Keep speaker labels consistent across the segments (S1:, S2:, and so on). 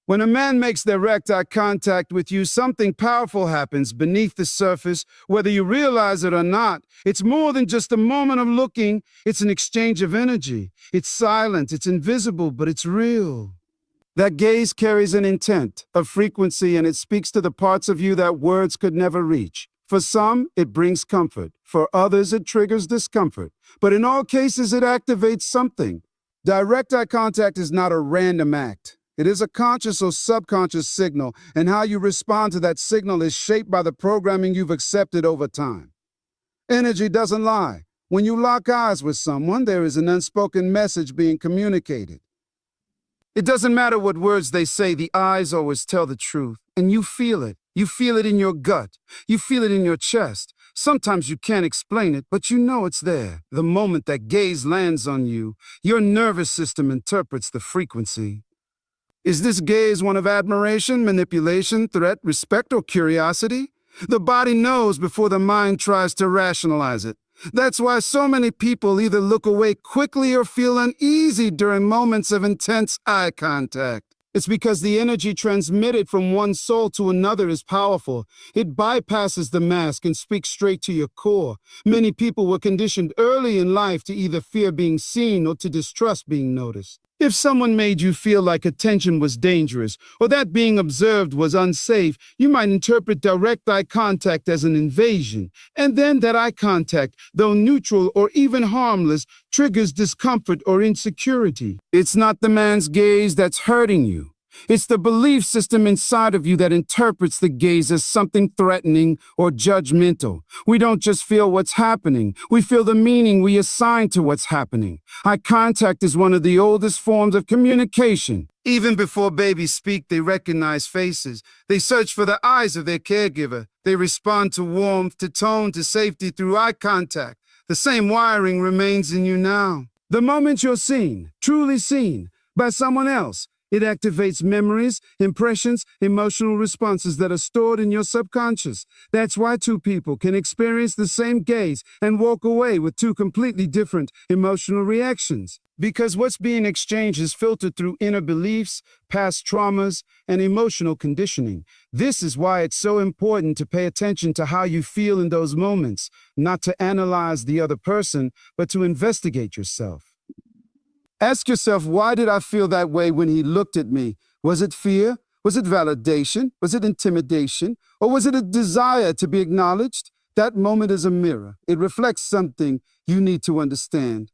S1: When a man makes direct eye contact with you, something powerful happens beneath the surface, whether you realize it or not. It's more than just a moment of looking, it's an exchange of energy. It's silent, it's invisible, but it's real. That gaze carries an intent, a frequency, and it speaks to the parts of you that words could never reach. For some, it brings comfort. For others, it triggers discomfort. But in all cases, it activates something. Direct eye contact is not a random act. It is a conscious or subconscious signal, and how you respond to that signal is shaped by the programming you've accepted over time. Energy doesn't lie. When you lock eyes with someone, there is an unspoken message being communicated. It doesn't matter what words they say, the eyes always tell the truth, and you feel it. You feel it in your gut. You feel it in your chest. Sometimes you can't explain it, but you know it's there. The moment that gaze lands on you, your nervous system interprets the frequency. Is this gaze one of admiration, manipulation, threat, respect, or curiosity? The body knows before the mind tries to rationalize it. That's why so many people either look away quickly or feel uneasy during moments of intense eye contact. It's because the energy transmitted from one soul to another is powerful. It bypasses the mask and speaks straight to your core. Many people were conditioned early in life to either fear being seen or to distrust being noticed. If someone made you feel like attention was dangerous or that being observed was unsafe, you might interpret direct eye contact as an invasion. And then that eye contact, though neutral or even harmless, triggers discomfort or insecurity. It's not the man's gaze that's hurting you. It's the belief system inside of you that interprets the gaze as something threatening or judgmental. We don't just feel what's happening, we feel the meaning we assign to what's happening. Eye contact is one of the oldest forms of communication. Even before babies speak, they recognize faces. They search for the eyes of their caregiver. They respond to warmth, to tone, to safety through eye contact. The same wiring remains in you now. The moment you're seen, truly seen, by someone else, it activates memories, impressions, emotional responses that are stored in your subconscious. That's why two people can experience the same gaze and walk away with two completely different emotional reactions. Because what's being exchanged is filtered through inner beliefs, past traumas, and emotional conditioning. This is why it's so important to pay attention to how you feel in those moments, not to analyze the other person, but to investigate yourself. Ask yourself, why did I feel that way when he looked at me? Was it fear? Was it validation? Was it intimidation? Or was it a desire to be acknowledged? That moment is a mirror. It reflects something you need to understand.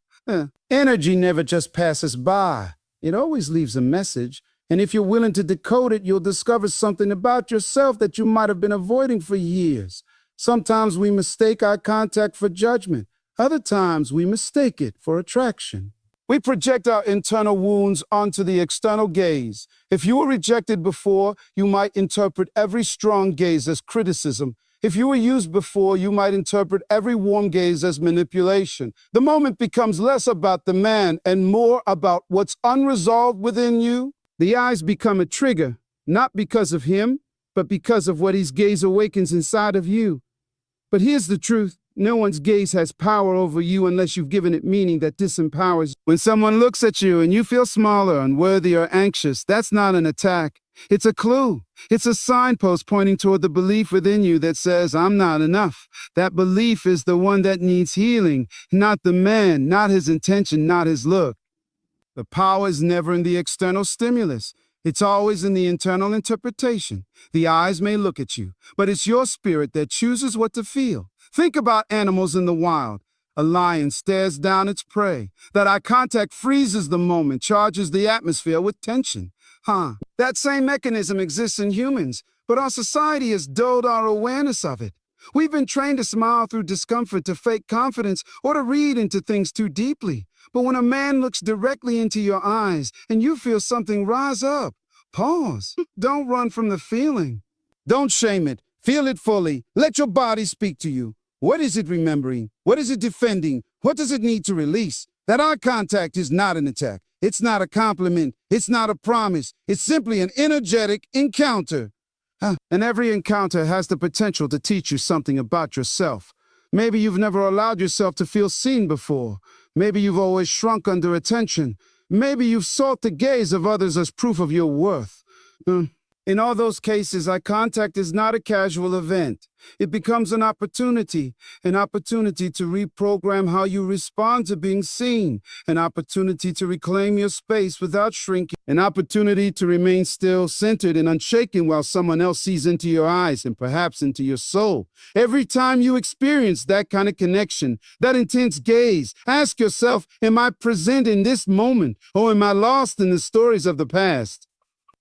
S1: Energy never just passes by. It always leaves a message. And if you're willing to decode it, you'll discover something about yourself that you might have been avoiding for years. Sometimes we mistake eye contact for judgment. Other times we mistake it for attraction. We project our internal wounds onto the external gaze. If you were rejected before, you might interpret every strong gaze as criticism. If you were used before, you might interpret every warm gaze as manipulation. The moment becomes less about the man and more about what's unresolved within you. The eyes become a trigger, not because of him, but because of what his gaze awakens inside of you. But here's the truth. No one's gaze has power over you unless you've given it meaning that disempowers you. When someone looks at you and you feel smaller, unworthy, or anxious, that's not an attack. It's a clue. It's a signpost pointing toward the belief within you that says, I'm not enough. That belief is the one that needs healing, not the man, not his intention, not his look. The power is never in the external stimulus. It's always in the internal interpretation. The eyes may look at you, but it's your spirit that chooses what to feel. Think about animals in the wild. A lion stares down its prey. That eye contact freezes the moment, charges the atmosphere with tension. That same mechanism exists in humans, but our society has dulled our awareness of it. We've been trained to smile through discomfort, to fake confidence, or to read into things too deeply. But when a man looks directly into your eyes and you feel something rise up, pause. Don't run from the feeling. Don't shame it. Feel it fully. Let your body speak to you. What is it remembering? What is it defending? What does it need to release? That eye contact is not an attack. It's not a compliment. It's not a promise. It's simply an energetic encounter. And every encounter has the potential to teach you something about yourself. Maybe you've never allowed yourself to feel seen before. Maybe you've always shrunk under attention. Maybe you've sought the gaze of others as proof of your worth. In all those cases, eye contact is not a casual event. It becomes an opportunity to reprogram how you respond to being seen, an opportunity to reclaim your space without shrinking, an opportunity to remain still, centered, and unshaken while someone else sees into your eyes and perhaps into your soul. Every time you experience that kind of connection, that intense gaze, ask yourself, am I present in this moment, or am I lost in the stories of the past?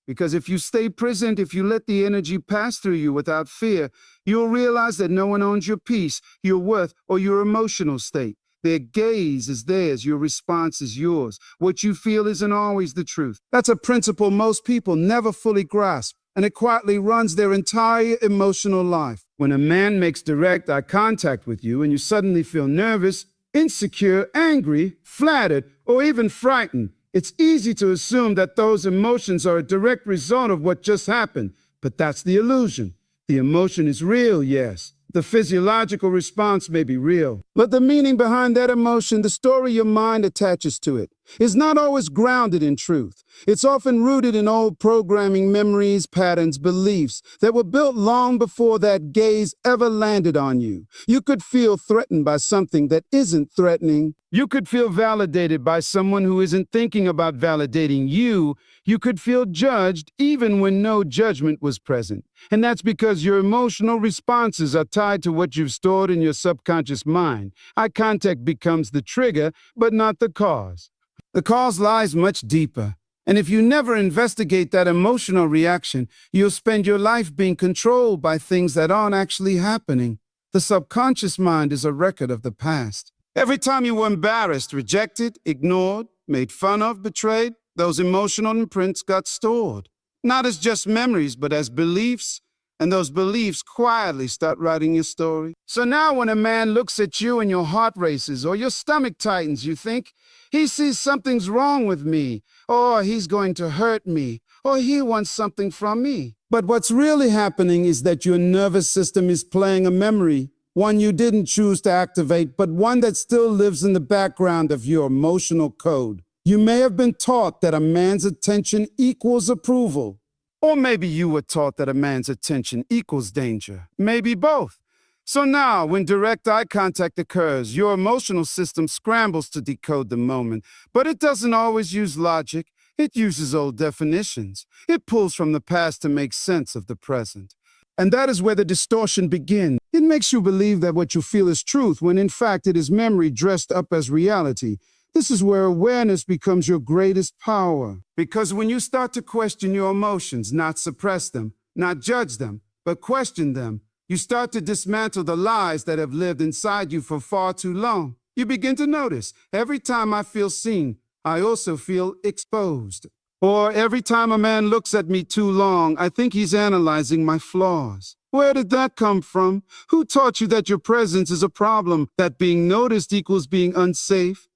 S1: Because if you stay present, if you let the energy pass through you without fear, you'll realize that no one owns your peace, your worth, or your emotional state. Their gaze is theirs, your response is yours. What you feel isn't always the truth. That's a principle most people never fully grasp, and it quietly runs their entire emotional life. When a man makes direct eye contact with you and you suddenly feel nervous, insecure, angry, flattered, or even frightened, it's easy to assume that those emotions are a direct result of what just happened, but that's the illusion. The emotion is real, yes. The physiological response may be real, but the meaning behind that emotion, the story your mind attaches to it, is not always grounded in truth. It's often rooted in old programming, memories, patterns, beliefs that were built long before that gaze ever landed on you. You could feel threatened by something that isn't threatening. You could feel validated by someone who isn't thinking about validating you. You could feel judged even when no judgment was present. And that's because your emotional responses are tied to what you've stored in your subconscious mind. Eye contact becomes the trigger, but not the cause. The cause lies much deeper. And if you never investigate that emotional reaction, you'll spend your life being controlled by things that aren't actually happening. The subconscious mind is a record of the past. Every time you were embarrassed, rejected, ignored, made fun of, betrayed, those emotional imprints got stored. Not as just memories, but as beliefs. And those beliefs quietly start writing your story. So now when a man looks at you and your heart races or your stomach tightens, you think, he sees something's wrong with me, or he's going to hurt me, or he wants something from me. But what's really happening is that your nervous system is playing a memory, one you didn't choose to activate, but one that still lives in the background of your emotional code. You may have been taught that a man's attention equals approval. Or maybe you were taught that a man's attention equals danger. Maybe both. So now, when direct eye contact occurs, your emotional system scrambles to decode the moment. But it doesn't always use logic. It uses old definitions. It pulls from the past to make sense of the present. And that is where the distortion begins. It makes you believe that what you feel is truth, when in fact it is memory dressed up as reality. This is where awareness becomes your greatest power. Because when you start to question your emotions, not suppress them, not judge them, but question them, you start to dismantle the lies that have lived inside you for far too long. You begin to notice, every time I feel seen, I also feel exposed. Or every time a man looks at me too long, I think he's analyzing my flaws. Where did that come from? Who taught you that your presence is a problem, that being noticed equals being unsafe?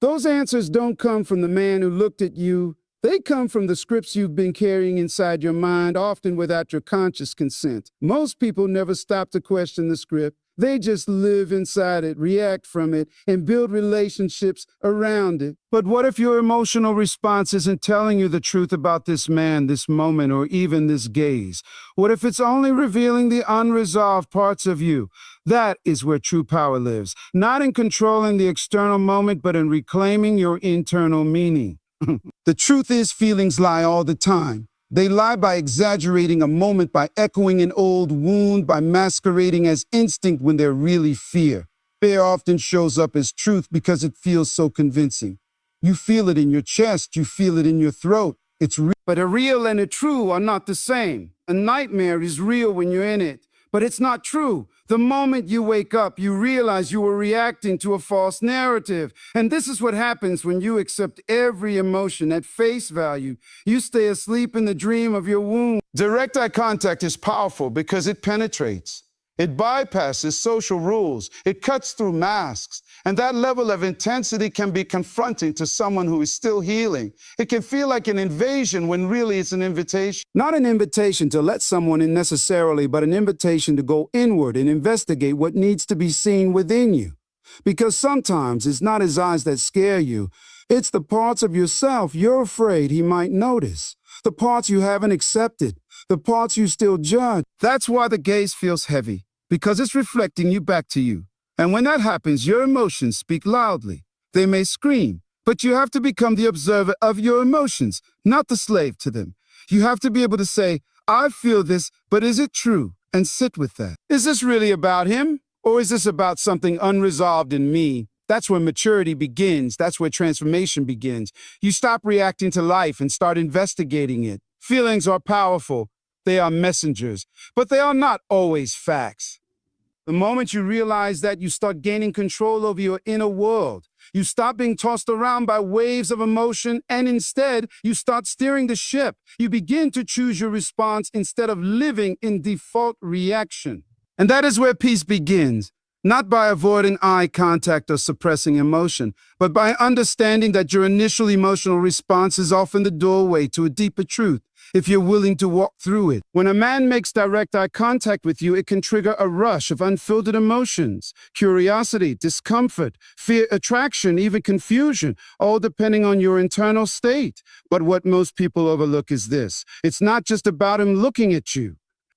S1: Those answers don't come from the man who looked at you. They come from the scripts you've been carrying inside your mind, often without your conscious consent. Most people never stop to question the script. They just live inside it, react from it, and build relationships around it. But what if your emotional response isn't telling you the truth about this man, this moment, or even this gaze? What if it's only revealing the unresolved parts of you? That is where true power lives, not in controlling the external moment, but in reclaiming your internal meaning. The truth is, feelings lie all the time. They lie by exaggerating a moment, by echoing an old wound, by masquerading as instinct when they're really fear. Fear often shows up as truth because it feels so convincing. You feel it in your chest, you feel it in your throat. It's real. But a real and a true are not the same. A nightmare is real when you're in it, but it's not true. The moment you wake up, you realize you were reacting to a false narrative. And this is what happens when you accept every emotion at face value. You stay asleep in the dream of your wound. Direct eye contact is powerful because it penetrates. It bypasses social rules. It cuts through masks. And that level of intensity can be confronting to someone who is still healing. It can feel like an invasion when really it's an invitation. Not an invitation to let someone in necessarily, but an invitation to go inward and investigate what needs to be seen within you. Because sometimes it's not his eyes that scare you. It's the parts of yourself you're afraid he might notice. the parts you haven't accepted, the parts you still judge. That's why the gaze feels heavy, because it's reflecting you back to you. And when that happens, your emotions speak loudly. They may scream, but you have to become the observer of your emotions, not the slave to them. You have to be able to say, I feel this, but is it true? And sit with that. Is this really about him? Or is this about something unresolved in me? That's where maturity begins. That's where transformation begins. You stop reacting to life and start investigating it. Feelings are powerful. They are messengers, but they are not always facts. The moment you realize that, you start gaining control over your inner world. You stop being tossed around by waves of emotion, and instead, you start steering the ship. You begin to choose your response instead of living in default reaction. And that is where peace begins, not by avoiding eye contact or suppressing emotion, but by understanding that your initial emotional response is often the doorway to a deeper truth, if you're willing to walk through it. When a man makes direct eye contact with you, it can trigger a rush of unfiltered emotions, curiosity, discomfort, fear, attraction, even confusion, all depending on your internal state. But what most people overlook is this. It's not just about him looking at you.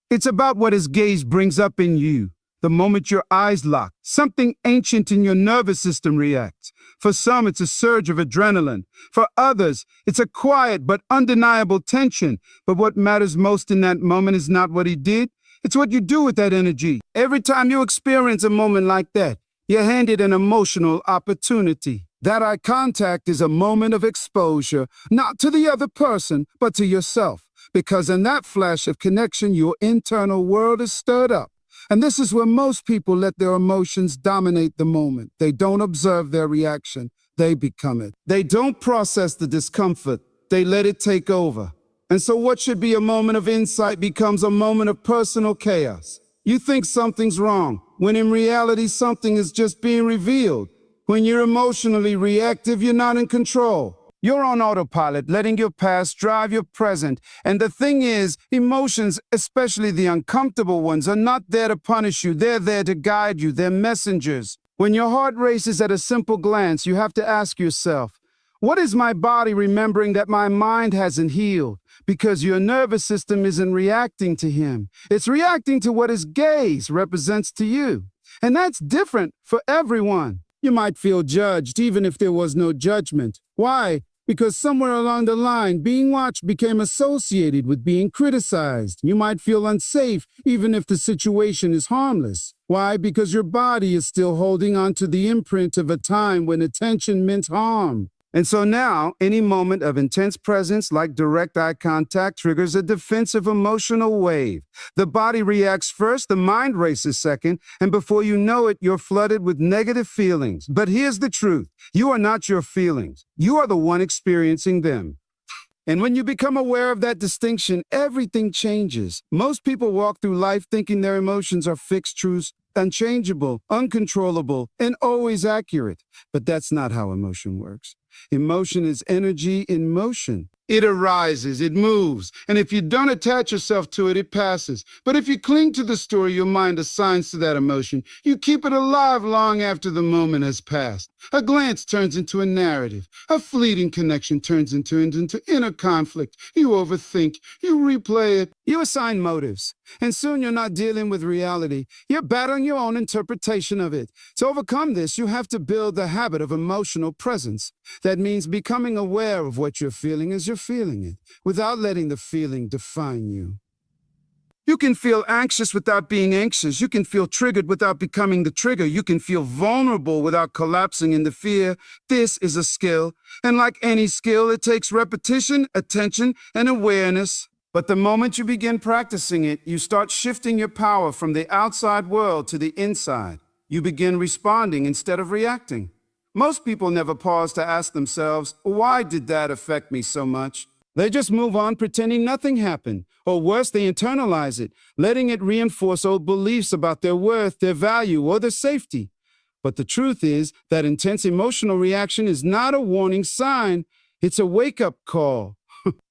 S1: It's about what his gaze brings up in you. The moment your eyes lock, something ancient in your nervous system reacts. For some, it's a surge of adrenaline. For others, it's a quiet but undeniable tension. But what matters most in that moment is not what he did. It's what you do with that energy. Every time you experience a moment like that, you're handed an emotional opportunity. That eye contact is a moment of exposure, not to the other person, but to yourself. Because in that flash of connection, your internal world is stirred up. And this is where most people let their emotions dominate the moment. They don't observe their reaction. They become it. They don't process the discomfort. They let it take over. And so what should be a moment of insight becomes a moment of personal chaos. You think something's wrong, when in reality something is just being revealed. When you're emotionally reactive, you're not in control. You're on autopilot, letting your past drive your present. And the thing is, emotions, especially the uncomfortable ones, are not there to punish you. They're there to guide you. They're messengers. When your heart races at a simple glance, you have to ask yourself, what is my body remembering that my mind hasn't healed? Because your nervous system isn't reacting to him. It's reacting to what his gaze represents to you. And that's different for everyone. You might feel judged even if there was no judgment. Why? Because somewhere along the line, being watched became associated with being criticized. You might feel unsafe even if the situation is harmless. Why? Because your body is still holding on to the imprint of a time when attention meant harm. And so now, any moment of intense presence like direct eye contact triggers a defensive emotional wave. The body reacts first, the mind races second, and before you know it, you're flooded with negative feelings. But here's the truth. You are not your feelings. You are the one experiencing them. And when you become aware of that distinction, everything changes. Most people walk through life thinking their emotions are fixed truths, unchangeable, uncontrollable, and always accurate. But that's not how emotion works. Emotion is energy in motion. It arises, it moves, and if you don't attach yourself to it, it passes. But if you cling to the story your mind assigns to that emotion, you keep it alive long after the moment has passed. A glance turns into a narrative. A fleeting connection turns into inner conflict. You overthink, you replay it, you assign motives, and soon you're not dealing with reality. You're battling your own interpretation of it. To overcome this, you have to build the habit of emotional presence. That means becoming aware of what you're feeling as you're feeling it, without letting the feeling define you. You can feel anxious without being anxious. You can feel triggered without becoming the trigger. You can feel vulnerable without collapsing into fear. This is a skill, and like any skill, it takes repetition, attention, and awareness. But the moment you begin practicing it, you start shifting your power from the outside world to the inside. You begin responding instead of reacting. Most people never pause to ask themselves, why did that affect me so much? They just move on pretending nothing happened. Or worse, they internalize it, letting it reinforce old beliefs about their worth, their value, or their safety. But the truth is that intense emotional reaction is not a warning sign. It's a wake-up call.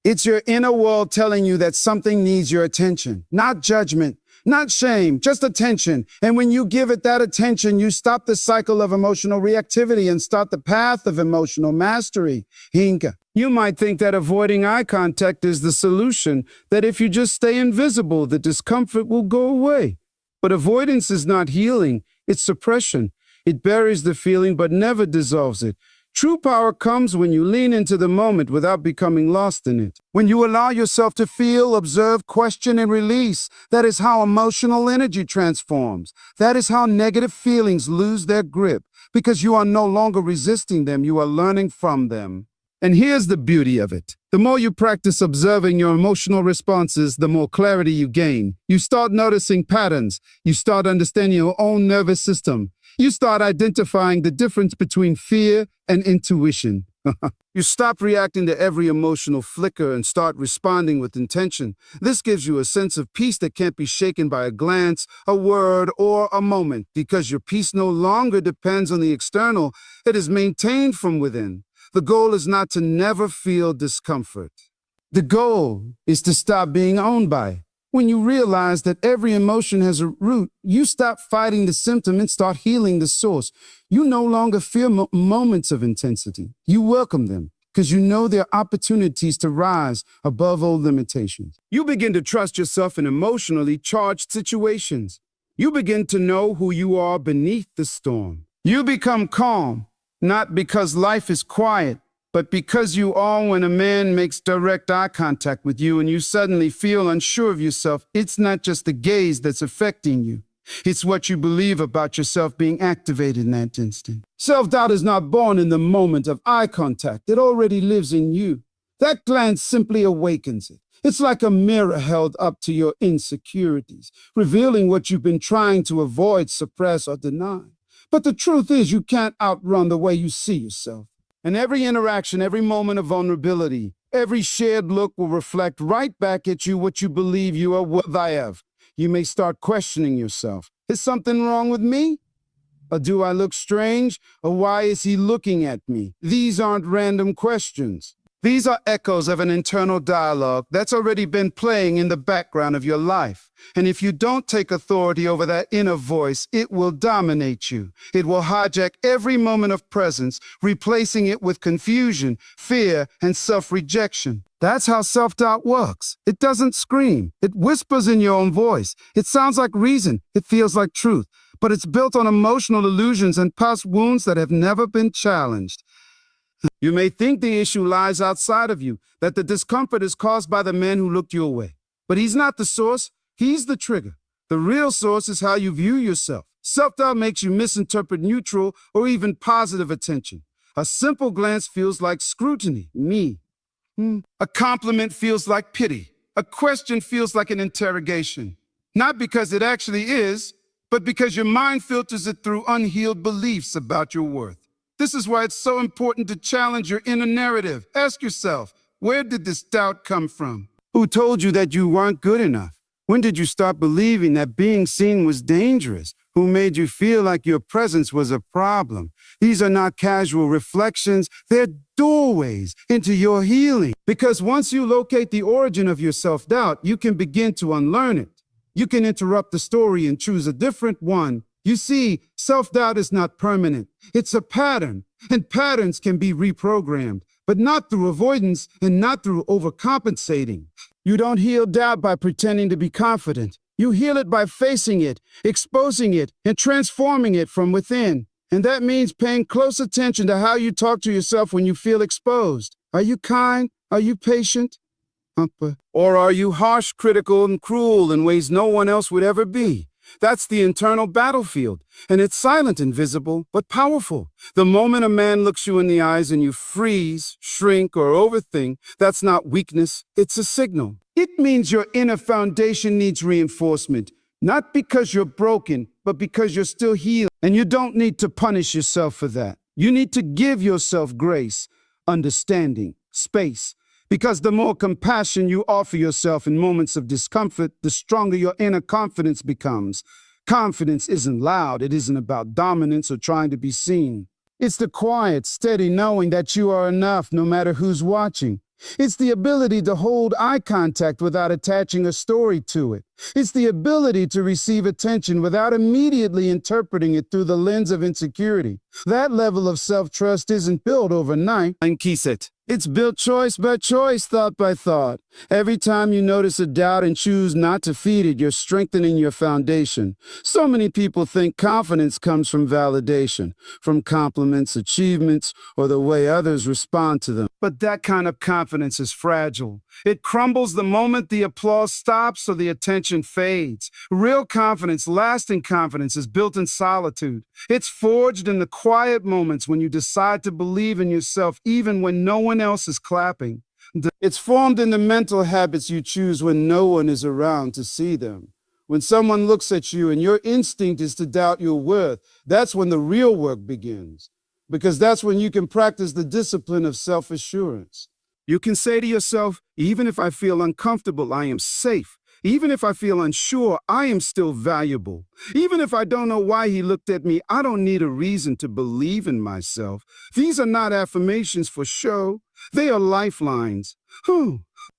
S1: It's your inner world telling you that something needs your attention, not judgment, Not shame, just attention. And when you give it that attention, you stop the cycle of emotional reactivity and start the path of emotional mastery. Hinka. You might think that avoiding eye contact is the solution, that if you just stay invisible, the discomfort will go away. But avoidance is not healing, it's suppression. It buries the feeling but never dissolves it. True power comes when you lean into the moment without becoming lost in it. When you allow yourself to feel, observe, question, and release, that is how emotional energy transforms. That is how negative feelings lose their grip, because you are no longer resisting them, you are learning from them. And here's the beauty of it. The more you practice observing your emotional responses, the more clarity you gain. You start noticing patterns. You start understanding your own nervous system. You start identifying the difference between fear and intuition. You stop reacting to every emotional flicker and start responding with intention. This gives you a sense of peace that can't be shaken by a glance, a word, or a moment, because your peace no longer depends on the external. It is maintained from within. The goal is not to never feel discomfort. The goal is to stop being owned by it. When you realize that every emotion has a root, you stop fighting the symptom and start healing the source. You no longer fear moments of intensity. You welcome them because you know there are opportunities to rise above old limitations. You begin to trust yourself in emotionally charged situations. You begin to know who you are beneath the storm. You become calm, not because life is quiet, but because you are when a man makes direct eye contact with you and you suddenly feel unsure of yourself. It's not just the gaze that's affecting you. It's what you believe about yourself being activated in that instant. Self-doubt is not born in the moment of eye contact. It already lives in you. That glance simply awakens it. It's like a mirror held up to your insecurities, revealing what you've been trying to avoid, suppress, or deny. But the truth is you can't outrun the way you see yourself. And every interaction, every moment of vulnerability, every shared look will reflect right back at you what you believe you are worth of. You may start questioning yourself. Is something wrong with me? Or do I look strange? Or why is he looking at me? These aren't random questions. These are echoes of an internal dialogue that's already been playing in the background of your life. And if you don't take authority over that inner voice, it will dominate you. It will hijack every moment of presence, replacing it with confusion, fear, and self-rejection. That's how self-doubt works. It doesn't scream. It whispers in your own voice. It sounds like reason. It feels like truth. But it's built on emotional illusions and past wounds that have never been challenged. You may think the issue lies outside of you, that the discomfort is caused by the man who looked you away. But he's not the source, he's the trigger. The real source is how you view yourself. Self-doubt makes you misinterpret neutral or even positive attention. A simple glance feels like scrutiny, me. A compliment feels like pity. A question feels like an interrogation. Not because it actually is, but because your mind filters it through unhealed beliefs about your worth. This is why it's so important to challenge your inner narrative. Ask yourself, where did this doubt come from? Who told you that you weren't good enough? When did you start believing that being seen was dangerous? Who made you feel like your presence was a problem? These are not casual reflections, they're doorways into your healing. Because once you locate the origin of your self-doubt, you can begin to unlearn it. You can interrupt the story and choose a different one. You see, self-doubt is not permanent. It's a pattern, and patterns can be reprogrammed, but not through avoidance and not through overcompensating. You don't heal doubt by pretending to be confident. You heal it by facing it, exposing it, and transforming it from within. And that means paying close attention to how you talk to yourself when you feel exposed. Are you kind? Are you patient? Or are you harsh, critical, and cruel in ways no one else would ever be? That's the internal battlefield, and it's silent and visible, but powerful. The moment a man looks you in the eyes and you freeze, shrink, or overthink, that's not weakness, it's a signal. It means your inner foundation needs reinforcement, not because you're broken, but because you're still healed. And you don't need to punish yourself for that. You need to give yourself grace, understanding, space. Because the more compassion you offer yourself in moments of discomfort, the stronger your inner confidence becomes. Confidence isn't loud. It isn't about dominance or trying to be seen. It's the quiet, steady knowing that you are enough no matter who's watching. It's the ability to hold eye contact without attaching a story to it. It's the ability to receive attention without immediately interpreting it through the lens of insecurity. That level of self-trust isn't built overnight. And Kiset. It's built choice by choice, thought by thought. Every time you notice a doubt and choose not to feed it, you're strengthening your foundation. So many people think confidence comes from validation, from compliments, achievements, or the way others respond to them. But that kind of confidence is fragile. It crumbles the moment the applause stops or the attention fades. Real confidence, lasting confidence, is built in solitude. It's forged in the quiet moments when you decide to believe in yourself even when no one else is clapping. It's formed in the mental habits you choose when no one is around to see them. When someone looks at you and your instinct is to doubt your worth, that's when the real work begins. Because that's when you can practice the discipline of self-assurance. You can say to yourself, even if I feel uncomfortable, I am safe. Even if I feel unsure, I am still valuable. Even if I don't know why he looked at me, I don't need a reason to believe in myself. These are not affirmations for show. They are lifelines.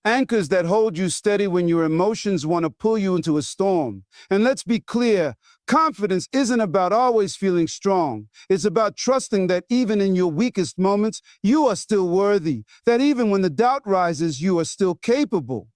S1: Anchors that hold you steady when your emotions want to pull you into a storm. And let's be clear, confidence isn't about always feeling strong. It's about trusting that even in your weakest moments, you are still worthy. That even when the doubt rises, you are still capable.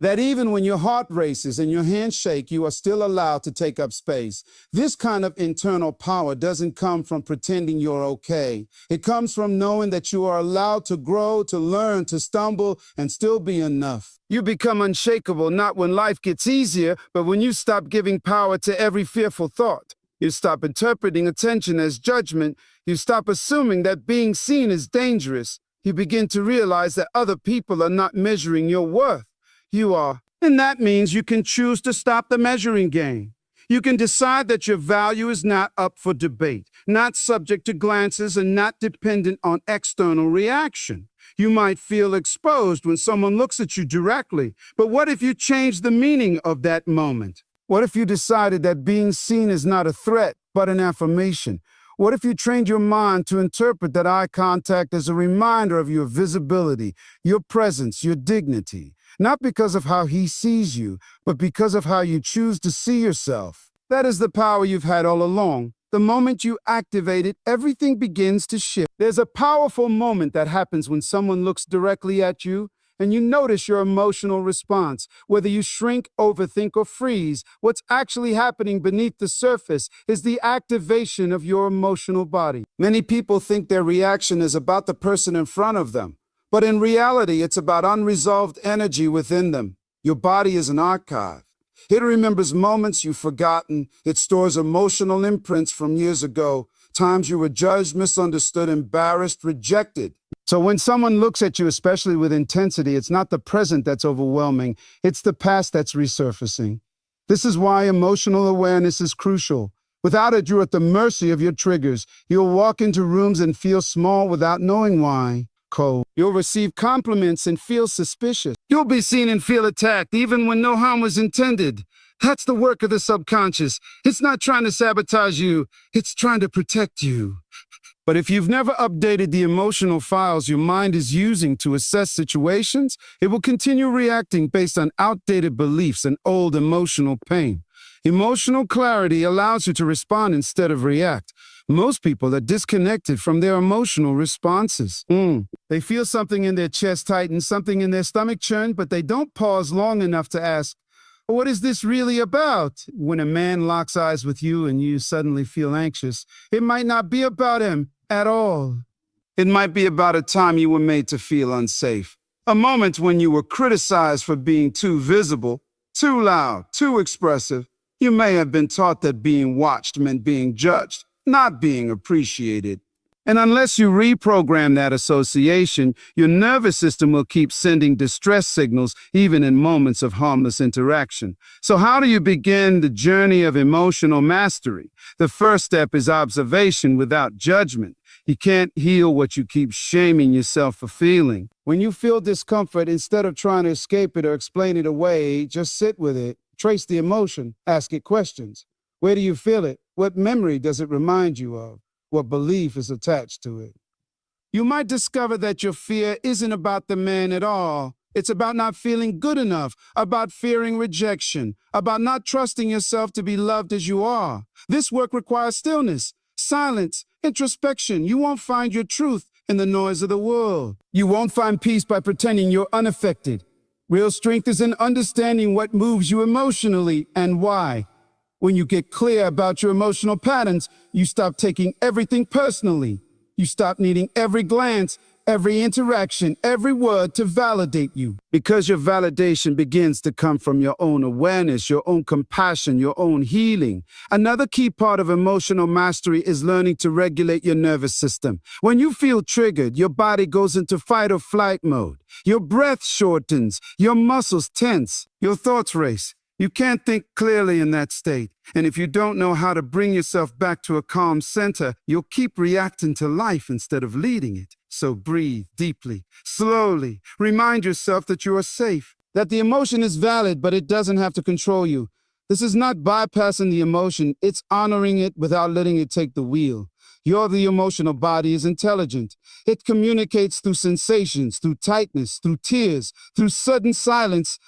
S1: That even when your heart races and your hands shake, you are still allowed to take up space. This kind of internal power doesn't come from pretending you're okay. It comes from knowing that you are allowed to grow, to learn, to stumble, and still be enough. You become unshakable not when life gets easier, but when you stop giving power to every fearful thought. You stop interpreting attention as judgment. You stop assuming that being seen is dangerous. You begin to realize that other people are not measuring your worth. You are. And that means you can choose to stop the measuring game. You can decide that your value is not up for debate, not subject to glances, and not dependent on external reaction. You might feel exposed when someone looks at you directly, but what if you change the meaning of that moment? What if you decided that being seen is not a threat, but an affirmation? What if you trained your mind to interpret that eye contact as a reminder of your visibility, your presence, your dignity? Not because of how he sees you, but because of how you choose to see yourself. That is the power you've had all along. The moment you activate it, everything begins to shift. There's a powerful moment that happens when someone looks directly at you, and you notice your emotional response. Whether you shrink, overthink, or freeze, what's actually happening beneath the surface is the activation of your emotional body. Many people think their reaction is about the person in front of them. But in reality, it's about unresolved energy within them. Your body is an archive. It remembers moments you've forgotten. It stores emotional imprints from years ago, times you were judged, misunderstood, embarrassed, rejected. So when someone looks at you, especially with intensity, it's not the present that's overwhelming. It's the past that's resurfacing. This is why emotional awareness is crucial. Without it, you're at the mercy of your triggers. You'll walk into rooms and feel small without knowing why. You'll receive compliments and feel suspicious. You'll be seen and feel attacked even when no harm was intended. That's the work of the subconscious. It's not trying to sabotage you. It's trying to protect you. But if you've never updated the emotional files your mind is using to assess situations, it will continue reacting based on outdated beliefs and old emotional pain. Emotional clarity allows you to respond instead of react. Most people are disconnected from their emotional responses. They feel something in their chest tighten, something in their stomach churn, but they don't pause long enough to ask, what is this really about? When a man locks eyes with you and you suddenly feel anxious, it might not be about him at all. It might be about a time you were made to feel unsafe. A moment when you were criticized for being too visible, too loud, too expressive. You may have been taught that being watched meant being judged, not being appreciated. And unless you reprogram that association, your nervous system will keep sending distress signals even in moments of harmless interaction. So how do you begin the journey of emotional mastery? The first step is observation without judgment. You can't heal what you keep shaming yourself for feeling. When you feel discomfort, instead of trying to escape it or explain it away, just sit with it. Trace the emotion. Ask it questions. Where do you feel it? What memory does it remind you of? What belief is attached to it? You might discover that your fear isn't about the man at all. It's about not feeling good enough, about fearing rejection, about not trusting yourself to be loved as you are. This work requires stillness, silence, introspection. You won't find your truth in the noise of the world. You won't find peace by pretending you're unaffected. Real strength is in understanding what moves you emotionally and why. When you get clear about your emotional patterns, you stop taking everything personally. You stop needing every glance, every interaction, every word to validate you. Because your validation begins to come from your own awareness, your own compassion, your own healing. Another key part of emotional mastery is learning to regulate your nervous system. When you feel triggered, your body goes into fight or flight mode. Your breath shortens, your muscles tense, your thoughts race. You can't think clearly in that state. And if you don't know how to bring yourself back to a calm center, you'll keep reacting to life instead of leading it. So breathe deeply, slowly. Remind yourself that you are safe, that the emotion is valid, but it doesn't have to control you. This is not bypassing the emotion, it's honoring it without letting it take the wheel. The emotional body is intelligent. It communicates through sensations, through tightness, through tears, through sudden silence.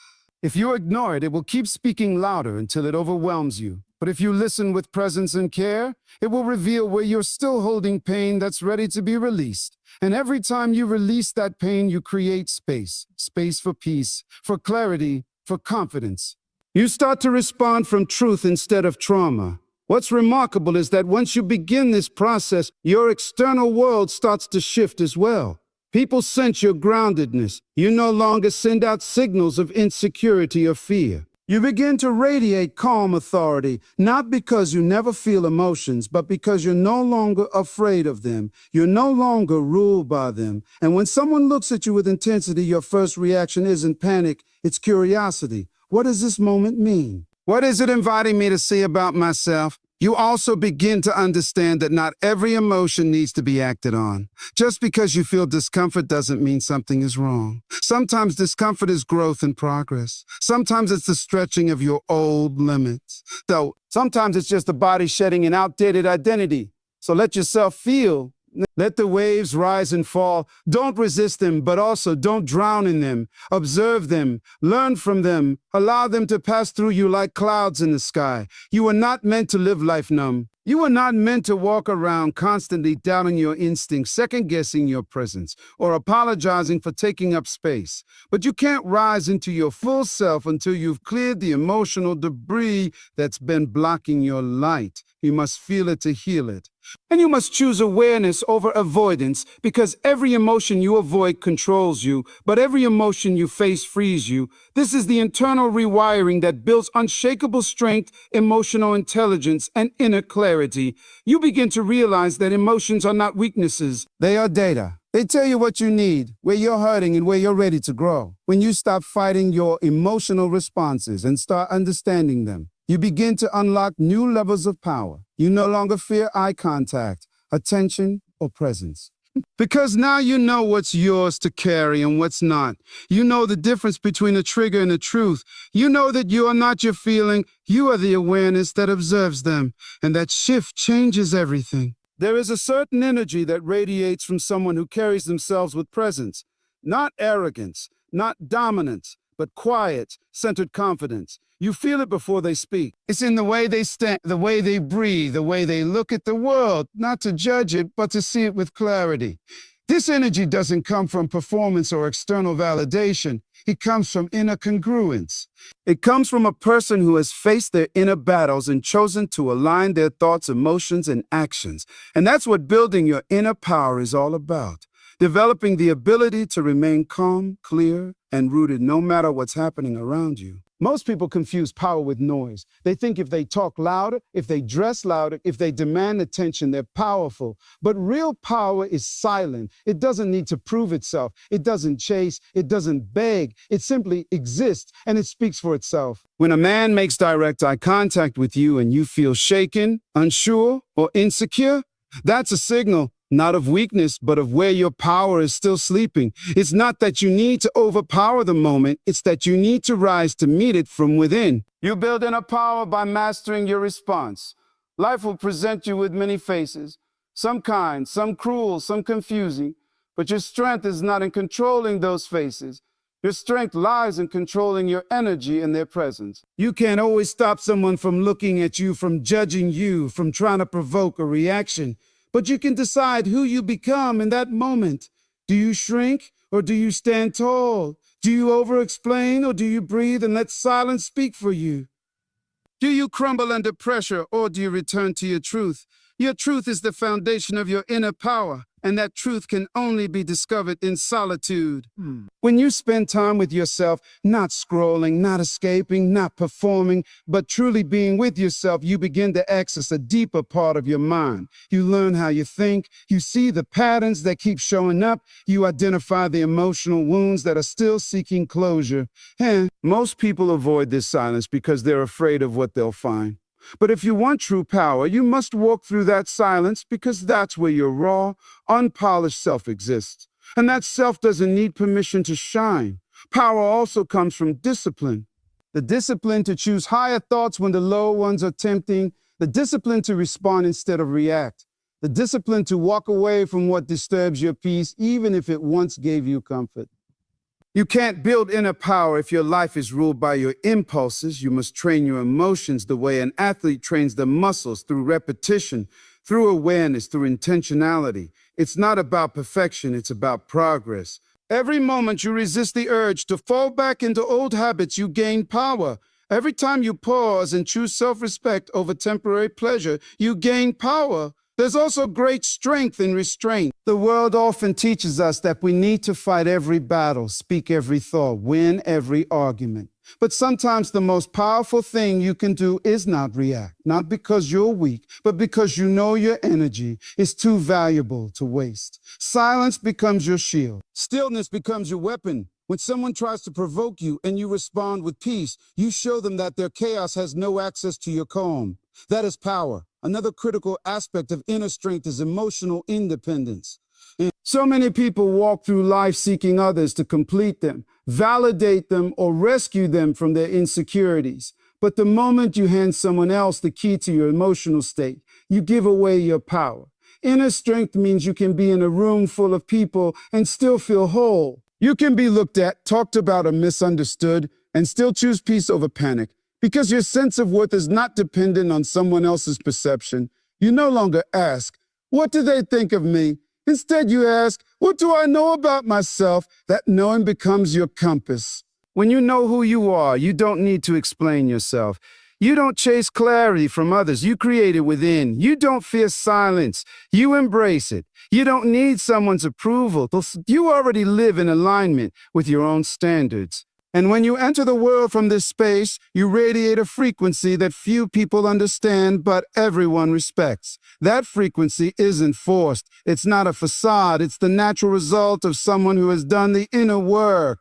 S1: If you ignore it, it will keep speaking louder until it overwhelms you. But if you listen with presence and care, it will reveal where you're still holding pain that's ready to be released. And every time you release that pain, you create space. Space for peace, for clarity, for confidence. You start to respond from truth instead of trauma. What's remarkable is that once you begin this process, your external world starts to shift as well. People sense your groundedness. You no longer send out signals of insecurity or fear. You begin to radiate calm authority, not because you never feel emotions, but because you're no longer afraid of them. You're no longer ruled by them. And when someone looks at you with intensity, your first reaction isn't panic, it's curiosity. What does this moment mean? What is it inviting me to see about myself? You also begin to understand that not every emotion needs to be acted on. Just because you feel discomfort doesn't mean something is wrong. Sometimes discomfort is growth and progress. Sometimes it's the stretching of your old limits. Though sometimes it's just the body shedding an outdated identity. So let yourself feel. Let the waves rise and fall. Don't resist them, but also don't drown in them. Observe them, learn from them, allow them to pass through you like clouds in the sky. You are not meant to live life numb. You are not meant to walk around constantly doubting your instincts, second-guessing your presence, or apologizing for taking up space. But you can't rise into your full self until you've cleared the emotional debris that's been blocking your light. You must feel it to heal it. And you must choose awareness over avoidance, because every emotion you avoid controls you, but every emotion you face frees you. This is the internal rewiring that builds unshakable strength, emotional intelligence, and inner clarity. You begin to realize that emotions are not weaknesses. They are data. They tell you what you need, where you're hurting, and where you're ready to grow. When you stop fighting your emotional responses and start understanding them, you begin to unlock new levels of power. You no longer fear eye contact, attention, or presence. Because now you know what's yours to carry and what's not. You know the difference between a trigger and a truth. You know that you are not your feeling, you are the awareness that observes them. And that shift changes everything. There is a certain energy that radiates from someone who carries themselves with presence. Not arrogance, not dominance, but quiet, centered confidence. You feel it before they speak. It's in the way they stand, the way they breathe, the way they look at the world, not to judge it, but to see it with clarity. This energy doesn't come from performance or external validation. It comes from inner congruence. It comes from a person who has faced their inner battles and chosen to align their thoughts, emotions, and actions. And that's what building your inner power is all about. Developing the ability to remain calm, clear, and rooted no matter what's happening around you. Most people confuse power with noise. They think if they talk louder, if they dress louder, if they demand attention, they're powerful. But real power is silent. It doesn't need to prove itself. It doesn't chase. It doesn't beg. It simply exists, and it speaks for itself. When a man makes direct eye contact with you and you feel shaken, unsure, or insecure, that's a signal. Not of weakness, but of where your power is still sleeping. It's not that you need to overpower the moment, it's that you need to rise to meet it from within. You build inner power by mastering your response. Life will present you with many faces, some kind, some cruel, some confusing, but your strength is not in controlling those faces. Your strength lies in controlling your energy in their presence. You can't always stop someone from looking at you, from judging you, from trying to provoke a reaction. But you can decide who you become in that moment. Do you shrink or do you stand tall? Do you over-explain or do you breathe and let silence speak for you? Do you crumble under pressure or do you return to your truth? Your truth is the foundation of your inner power, and that truth can only be discovered in solitude. When you spend time with yourself, not scrolling, not escaping, not performing, but truly being with yourself, you begin to access a deeper part of your mind. You learn how you think, you see the patterns that keep showing up, you identify the emotional wounds that are still seeking closure. And most people avoid this silence because they're afraid of what they'll find. But if you want true power, you must walk through that silence because that's where your raw, unpolished self exists. And that self doesn't need permission to shine. Power also comes from discipline. The discipline to choose higher thoughts when the lower ones are tempting. The discipline to respond instead of react. The discipline to walk away from what disturbs your peace, even if it once gave you comfort. You can't build inner power if your life is ruled by your impulses. You must train your emotions the way an athlete trains the muscles, through repetition, through awareness, through intentionality. It's not about perfection, it's about progress. Every moment you resist the urge to fall back into old habits, you gain power. Every time you pause and choose self-respect over temporary pleasure, you gain power. There's also great strength in restraint. The world often teaches us that we need to fight every battle, speak every thought, win every argument. But sometimes the most powerful thing you can do is not react, not because you're weak, but because you know your energy is too valuable to waste. Silence becomes your shield. Stillness becomes your weapon. When someone tries to provoke you and you respond with peace, you show them that their chaos has no access to your calm. That is power. Another critical aspect of inner strength is emotional independence. And so many people walk through life seeking others to complete them, validate them, or rescue them from their insecurities. But the moment you hand someone else the key to your emotional state, you give away your power. Inner strength means you can be in a room full of people and still feel whole. You can be looked at, talked about, or misunderstood, and still choose peace over panic. Because your sense of worth is not dependent on someone else's perception. You no longer ask, what do they think of me? Instead, you ask, what do I know about myself? That knowing becomes your compass. When you know who you are, you don't need to explain yourself. You don't chase clarity from others. You create it within. You don't fear silence. You embrace it. You don't need someone's approval. You already live in alignment with your own standards. And when you enter the world from this space, you radiate a frequency that few people understand, but everyone respects. That frequency isn't forced. It's not a facade. It's the natural result of someone who has done the inner work.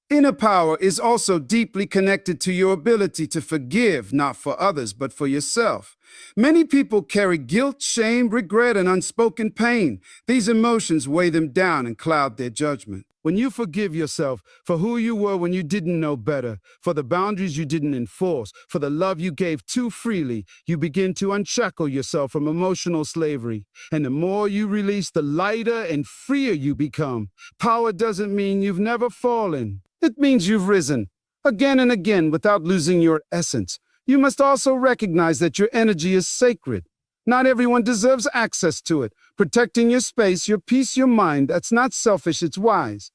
S1: Inner power is also deeply connected to your ability to forgive, not for others, but for yourself. Many people carry guilt, shame, regret, and unspoken pain. These emotions weigh them down and cloud their judgment. When you forgive yourself for who you were when you didn't know better, for the boundaries you didn't enforce, for the love you gave too freely, you begin to unshackle yourself from emotional slavery. And the more you release, the lighter and freer you become. Power doesn't mean you've never fallen. It means you've risen, again and again, without losing your essence. You must also recognize that your energy is sacred. Not everyone deserves access to it. Protecting your space, your peace, your mind, that's not selfish, it's wise.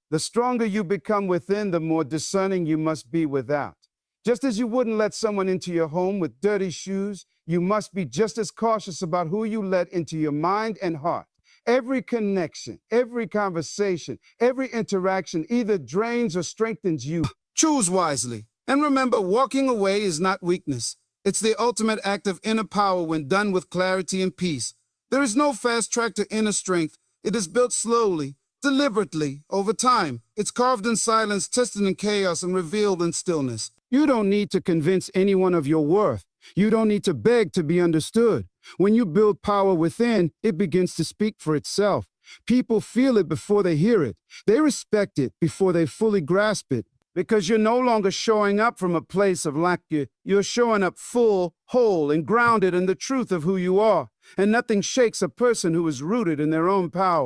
S1: The stronger you become within, the more discerning you must be without. Just as you wouldn't let someone into your home with dirty shoes, you must be just as cautious about who you let into your mind and heart. Every connection, every conversation, every interaction either drains or strengthens you. Choose wisely. And remember, walking away is not weakness. It's the ultimate act of inner power when done with clarity and peace. There is no fast track to inner strength. It is built slowly, deliberately, over time. It's carved in silence, tested in chaos, and revealed in stillness. You don't need to convince anyone of your worth. You don't need to beg to be understood. When you build power within, it begins to speak for itself. People feel it before they hear it. They respect it before they fully grasp it. Because you're no longer showing up from a place of lack. You're showing up full, whole, and grounded in the truth of who you are. And nothing shakes a person who is rooted in their own power.